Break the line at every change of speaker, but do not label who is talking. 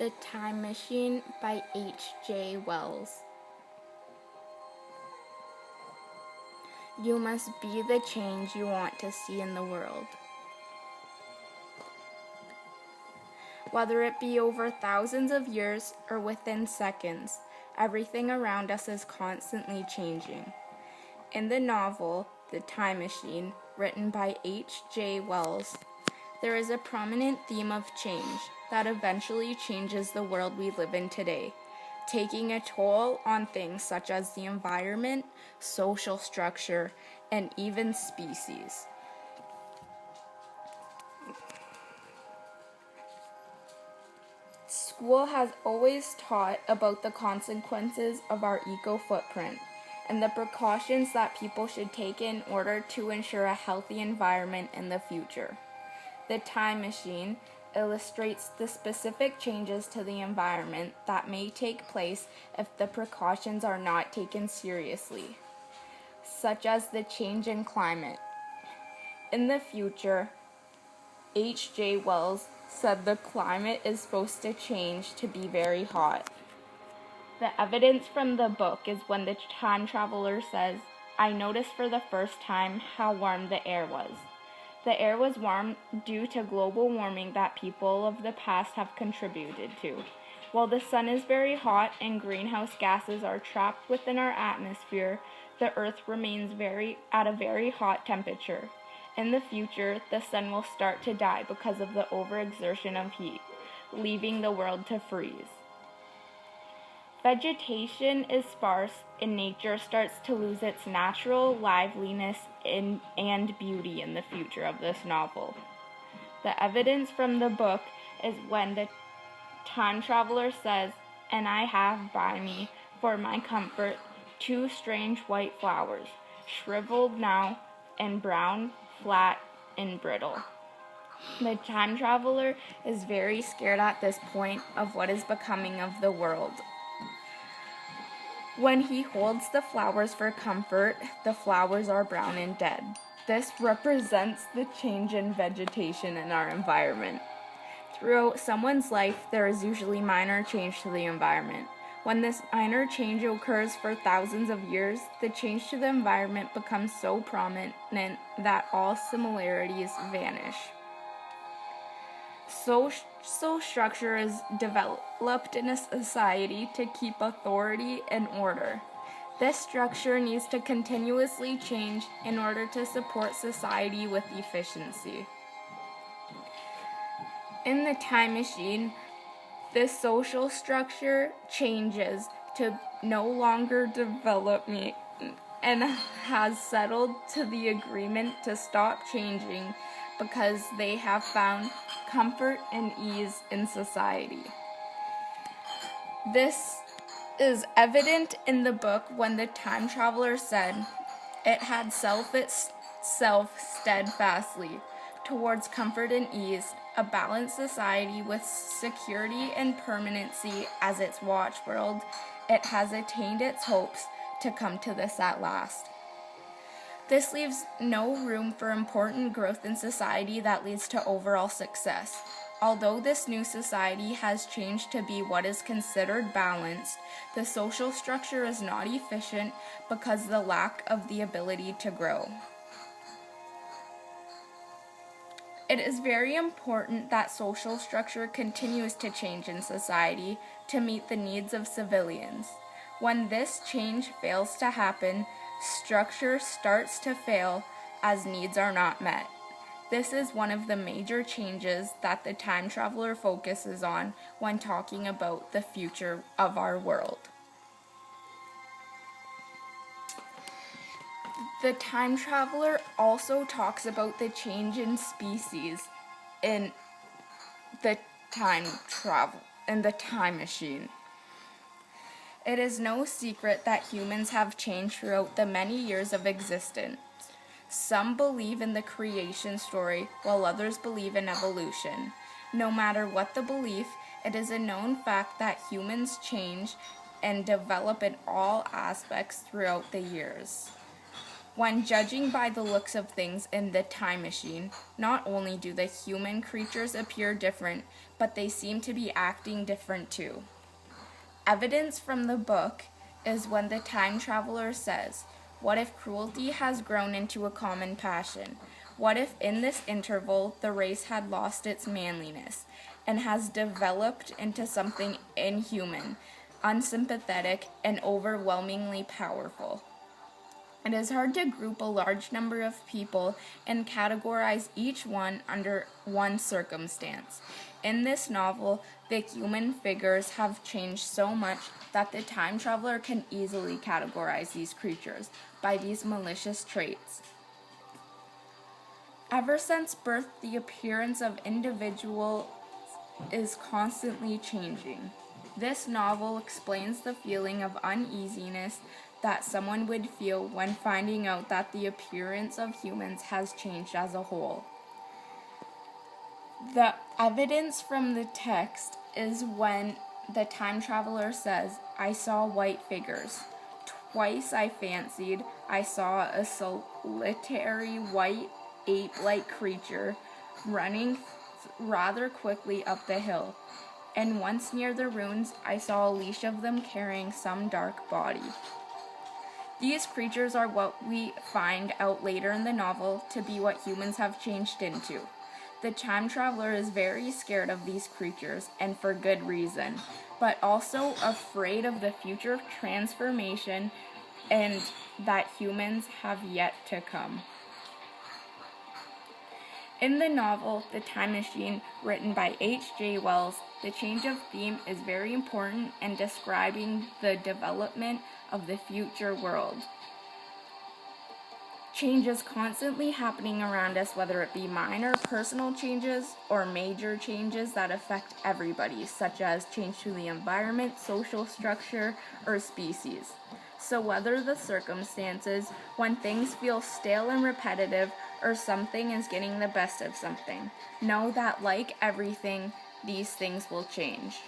The Time Machine by H.G. Wells. You must be the change you want to see in the world. Whether it be over thousands of years or within seconds, everything around us is constantly changing. In the novel, The Time Machine, written by H.G. Wells, there is a prominent theme of change that eventually changes the world we live in today, taking a toll on things such as the environment, social structure, and even species. School has always taught about the consequences of our eco-footprint and the precautions that people should take in order to ensure a healthy environment in the future. The Time Machine illustrates the specific changes to the environment that may take place if the precautions are not taken seriously, such as the change in climate. In the future, H.G. Wells said the climate is supposed to change to be very hot. The evidence from the book is when the time traveler says, "I noticed for the first time how warm the air was." The air was warm due to global warming that people of the past have contributed to. While the sun is very hot and greenhouse gases are trapped within our atmosphere, the earth remains at a very hot temperature. In the future, the sun will start to die because of the overexertion of heat, leaving the world to freeze. Vegetation is sparse and nature starts to lose its natural liveliness and beauty in the future of this novel. The evidence from the book is when the time traveler says, "And I have by me, for my comfort, 2 strange white flowers, shriveled now and brown, flat, and brittle." The time traveler is very scared at this point of what is becoming of the world. When he holds the flowers for comfort, the flowers are brown and dead. This represents the change in vegetation in our environment. Throughout someone's life, there is usually minor change to the environment. When this minor change occurs for thousands of years, the change to the environment becomes so prominent that all similarities vanish. Social structure is developed in a society to keep authority and order. This structure needs to continuously change in order to support society with efficiency. In the Time Machine, the social structure changes to no longer development and has settled to the agreement to stop changing because they have found comfort and ease in society. This is evident in the book when the time traveler said, "It had set itself steadfastly towards comfort and ease, a balanced society with security and permanency as its watchword. It has attained its hopes to come to this at last." This leaves no room for important growth in society that leads to overall success. Although this new society has changed to be what is considered balanced, the social structure is not efficient because of the lack of the ability to grow. It is very important that social structure continues to change in society to meet the needs of civilians. When this change fails to happen, structure starts to fail as needs are not met. This is one of the major changes that the time traveler focuses on when talking about the future of our world. The time traveler also talks about the change in species in the time machine. It is no secret that humans have changed throughout the many years of existence. Some believe in the creation story, while others believe in evolution. No matter what the belief, it is a known fact that humans change and develop in all aspects throughout the years. When judging by the looks of things in the time machine, not only do the human creatures appear different, but they seem to be acting different too. Evidence from the book is when the time traveler says, "What if cruelty has grown into a common passion? What if in this interval the race had lost its manliness and has developed into something inhuman, unsympathetic, and overwhelmingly powerful?" It is hard to group a large number of people and categorize each one under one circumstance. In this novel, the human figures have changed so much that the time traveler can easily categorize these creatures by these malicious traits. Ever since birth, the appearance of individuals is constantly changing. This novel explains the feeling of uneasiness that someone would feel when finding out that the appearance of humans has changed as a whole. The evidence from the text is when the time traveler says, "I saw white figures. Twice I fancied I saw a solitary white ape-like creature running rather quickly up the hill, and once near the ruins I saw a leash of them carrying some dark body." These creatures are what we find out later in the novel to be what humans have changed into. The time traveler is very scared of these creatures, and for good reason, but also afraid of the future transformation and that humans have yet to come. In the novel, The Time Machine, written by H.G. Wells, the change of theme is very important in describing the development of the future world. Change is constantly happening around us, whether it be minor personal changes or major changes that affect everybody, such as change to the environment, social structure, or species. So whether the circumstances, when things feel stale and repetitive, or something is getting the best of something, know that like everything, these things will change.